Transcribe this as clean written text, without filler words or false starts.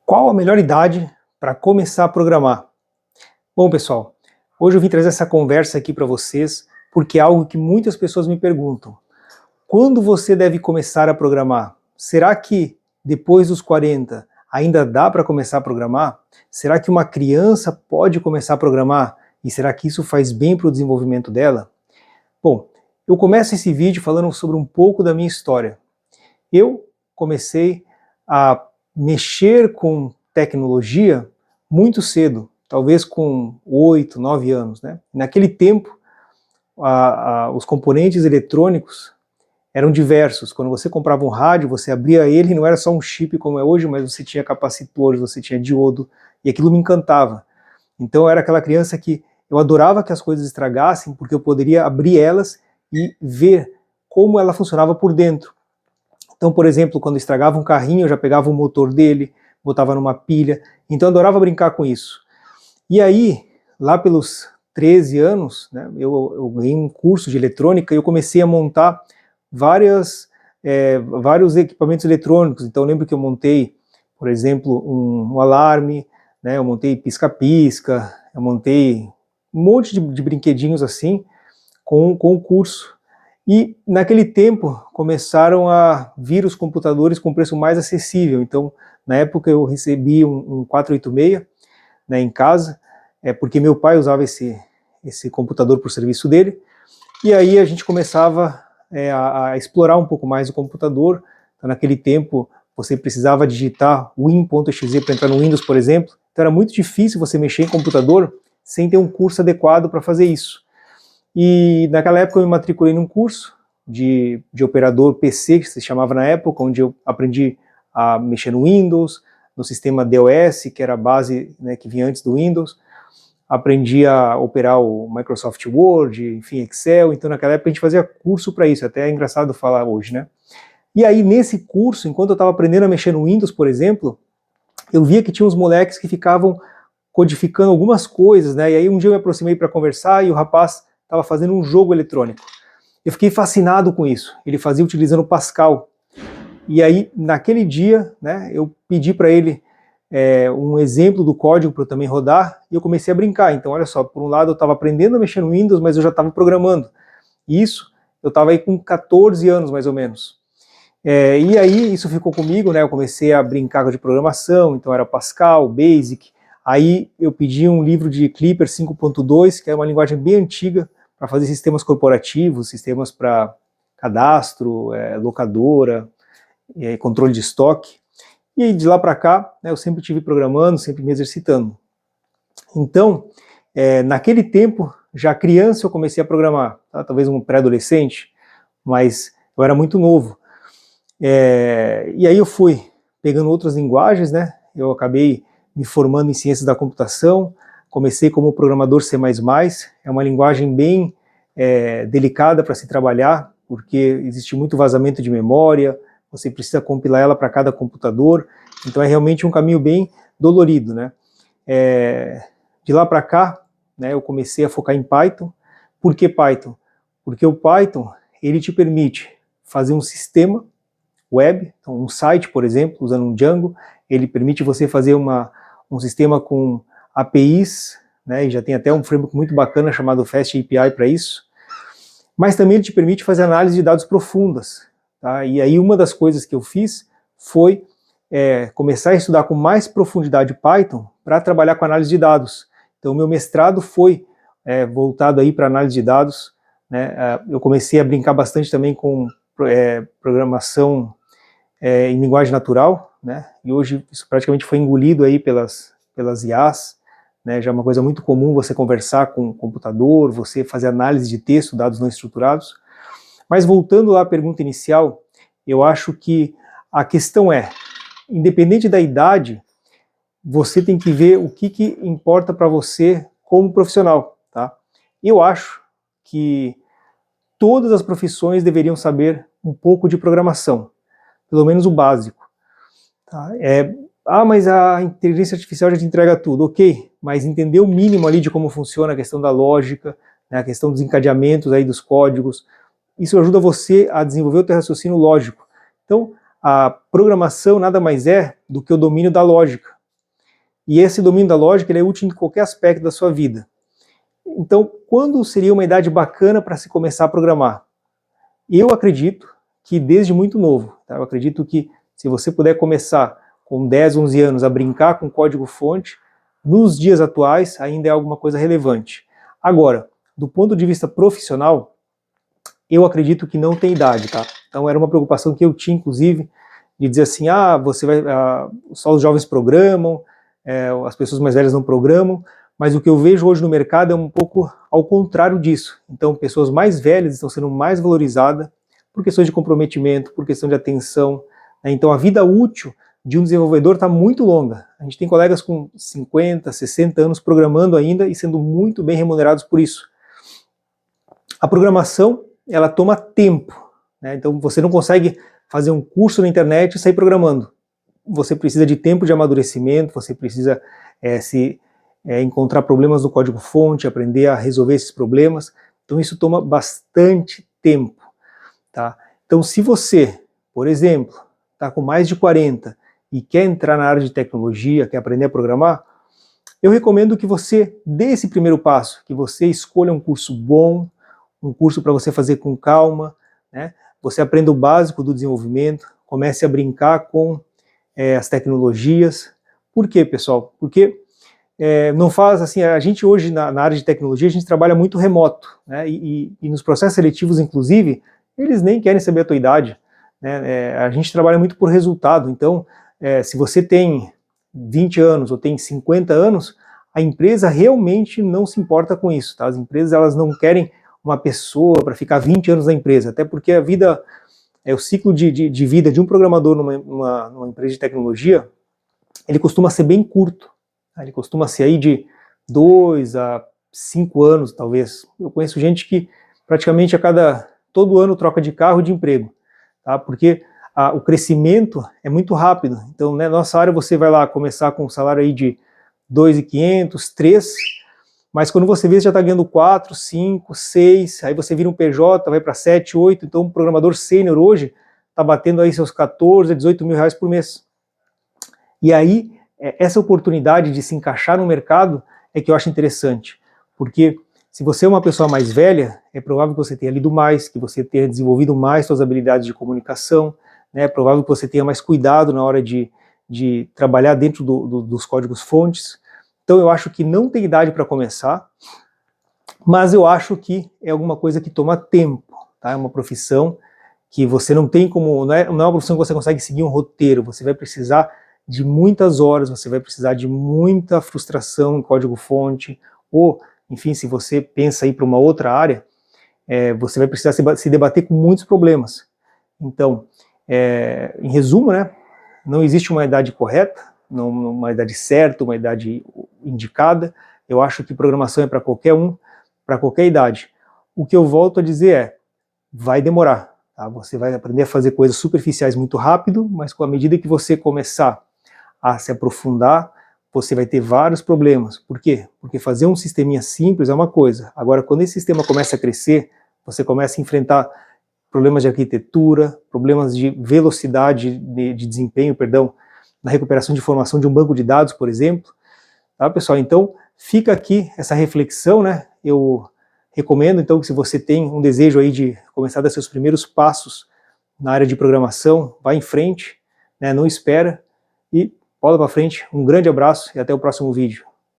Qual a melhor idade para começar a programar? Bom, pessoal, hoje eu vim trazer essa conversa aqui para vocês porque é algo que muitas pessoas me perguntam. Quando você deve começar a programar? Será que depois dos 40 ainda dá para começar a programar? Será que uma criança pode começar a programar? E será que isso faz bem para o desenvolvimento dela? Bom, eu começo esse vídeo falando sobre um pouco da minha história. Eu comecei a mexer com tecnologia muito cedo, talvez com 8, 9 anos, né? Naquele tempo, os componentes eletrônicos eram diversos. Quando você comprava um rádio, você abria ele, não era só um chip como é hoje, mas você tinha capacitores, você tinha diodo, e aquilo me encantava. Então eu era aquela criança que eu adorava que as coisas estragassem, porque eu poderia abrir elas e ver como ela funcionava por dentro. Então, por exemplo, quando estragava um carrinho, eu já pegava o motor dele, botava numa pilha, então eu adorava brincar com isso. E aí, lá pelos 13 anos, né, eu ganhei um curso de eletrônica e eu comecei a montar vários equipamentos eletrônicos. Então eu lembro que eu montei, por exemplo, um alarme, né, eu montei pisca-pisca, eu montei um monte de brinquedinhos assim com o curso. E naquele tempo começaram a vir os computadores com preço mais acessível. Então, na época eu recebi um 486, né, em casa, porque meu pai usava esse computador por serviço dele. E aí a gente começava a explorar um pouco mais o computador. Então, naquele tempo você precisava digitar win.exe para entrar no Windows, por exemplo. Então era muito difícil você mexer em computador sem ter um curso adequado para fazer isso. E naquela época eu me matriculei num curso de operador PC, que se chamava na época, onde eu aprendi a mexer no Windows, no sistema DOS, que era a base, né, que vinha antes do Windows. Aprendi a operar o Microsoft Word, enfim, Excel. Então naquela época a gente fazia curso para isso, até é engraçado falar hoje, né? E aí nesse curso, enquanto eu estava aprendendo a mexer no Windows, por exemplo, eu via que tinha uns moleques que ficavam codificando algumas coisas, né? E aí um dia eu me aproximei para conversar e o rapaz estava fazendo um jogo eletrônico. Eu fiquei fascinado com isso. Ele fazia utilizando Pascal. E aí, naquele dia, né, eu pedi para ele um exemplo do código para eu também rodar, e eu comecei a brincar. Então, olha só, por um lado eu estava aprendendo a mexer no Windows, mas eu já estava programando. E isso, eu estava aí com 14 anos, mais ou menos. E aí, isso ficou comigo, né, eu comecei a brincar de programação, então era Pascal, Basic. Aí eu pedi um livro de Clipper 5.2, que é uma linguagem bem antiga, para fazer sistemas corporativos, sistemas para cadastro, locadora, controle de estoque. E aí, de lá para cá, né, eu sempre estive programando, sempre me exercitando. Então, naquele tempo, já criança eu comecei a programar, tá? Talvez um pré-adolescente, mas eu era muito novo. E aí eu fui pegando outras linguagens, né? Eu acabei me formando em ciências da computação, comecei como programador C++, é uma linguagem bem delicada para se trabalhar, porque existe muito vazamento de memória, você precisa compilar ela para cada computador, então é realmente um caminho bem dolorido, né? De lá para cá, né, eu comecei a focar em Python. Por que Python? Porque o Python, ele te permite fazer um sistema web, então um site, por exemplo, usando um Django, ele permite você fazer um sistema com APIs, né, e já tem até um framework muito bacana chamado Fast API para isso, mas também ele te permite fazer análise de dados profundas, tá? E aí uma das coisas que eu fiz foi começar a estudar com mais profundidade Python para trabalhar com análise de dados. Então o meu mestrado foi voltado aí para análise de dados, né? Eu comecei a brincar bastante também com programação em linguagem natural, né? E hoje isso praticamente foi engolido aí pelas IAs, né? Já é uma coisa muito comum você conversar com o computador, você fazer análise de texto, dados não estruturados. Mas voltando lá à pergunta inicial, eu acho que a questão independente da idade, você tem que ver o que importa para você como profissional, tá? Eu acho que todas as profissões deveriam saber um pouco de programação, pelo menos o básico. Tá? Mas a inteligência artificial já te entrega tudo, ok, mas entender o mínimo ali de como funciona a questão da lógica, né, a questão dos encadeamentos aí dos códigos, isso ajuda você a desenvolver o teu raciocínio lógico. Então, a programação nada mais é do que o domínio da lógica. E esse domínio da lógica ele é útil em qualquer aspecto da sua vida. Então, quando seria uma idade bacana para se começar a programar? Eu acredito que desde muito novo. Tá? Eu acredito que se você puder começar com 10, 11 anos a brincar com código-fonte, nos dias atuais ainda é alguma coisa relevante. Agora, do ponto de vista profissional, eu acredito que não tem idade, tá? Então era uma preocupação que eu tinha, inclusive, de dizer assim, só os jovens programam, as pessoas mais velhas não programam, mas o que eu vejo hoje no mercado é um pouco ao contrário disso. Então pessoas mais velhas estão sendo mais valorizadas por questões de comprometimento, por questão de atenção, né? Então a vida útil de um desenvolvedor está muito longa. A gente tem colegas com 50, 60 anos programando ainda e sendo muito bem remunerados por isso. A programação, ela toma tempo, né? Então você não consegue fazer um curso na internet e sair programando. Você precisa de tempo de amadurecimento, você precisa encontrar problemas no código-fonte, aprender a resolver esses problemas. Então isso toma bastante tempo. Tá? Então se você, por exemplo, está com mais de 40 e quer entrar na área de tecnologia, quer aprender a programar, eu recomendo que você dê esse primeiro passo, que você escolha um curso bom, um curso para você fazer com calma, né? Você aprenda o básico do desenvolvimento, comece a brincar com as tecnologias. Por quê, pessoal? Porque não faz assim, a gente hoje na área de tecnologia, a gente trabalha muito remoto, né? E nos processos seletivos, inclusive, eles nem querem saber a tua idade, né? A gente trabalha muito por resultado, então se você tem 20 anos ou tem 50 anos, a empresa realmente não se importa com isso, tá? As empresas elas não querem uma pessoa para ficar 20 anos na empresa, até porque a vida, o ciclo de vida de um programador numa empresa de tecnologia, ele costuma ser bem curto, tá? Ele costuma ser aí de 2 a 5 anos, talvez. Eu conheço gente que praticamente todo ano troca de carro e de emprego, tá? Porque o crescimento é muito rápido. Então, né, nossa área você vai lá começar com um salário aí de 2.500, 3, mas quando você vê, você já está ganhando 4, 5, 6, aí você vira um PJ, vai para 7, 8, então um programador sênior hoje está batendo aí seus 14, 18 mil reais por mês. E aí, essa oportunidade de se encaixar no mercado é que eu acho interessante, porque se você é uma pessoa mais velha, é provável que você tenha lido mais, que você tenha desenvolvido mais suas habilidades de comunicação, né? É provável que você tenha mais cuidado na hora de trabalhar dentro dos códigos-fontes. Então eu acho que não tem idade para começar, mas eu acho que é alguma coisa que toma tempo, tá? É uma profissão que você não tem como, não é uma profissão que você consegue seguir um roteiro, você vai precisar de muitas horas, você vai precisar de muita frustração em código-fonte, ou, enfim, se você pensa em ir para uma outra área, você vai precisar se debater com muitos problemas. Então, em resumo, né, não existe uma idade correta, uma idade certa, uma idade indicada. Eu acho que programação é para qualquer um, para qualquer idade. O que eu volto a dizer vai demorar. Tá? Você vai aprender a fazer coisas superficiais muito rápido, mas com a medida que você começar a se aprofundar, você vai ter vários problemas. Por quê? Porque fazer um sisteminha simples é uma coisa. Agora, quando esse sistema começa a crescer, você começa a enfrentar problemas de arquitetura, problemas de velocidade de desempenho, na recuperação de informação de um banco de dados, por exemplo. Tá, pessoal? Então, fica aqui essa reflexão, né? Eu recomendo, então, que se você tem um desejo aí de começar a dar seus primeiros passos na área de programação, vá em frente, né? Não espera e bola para frente. Um grande abraço e até o próximo vídeo.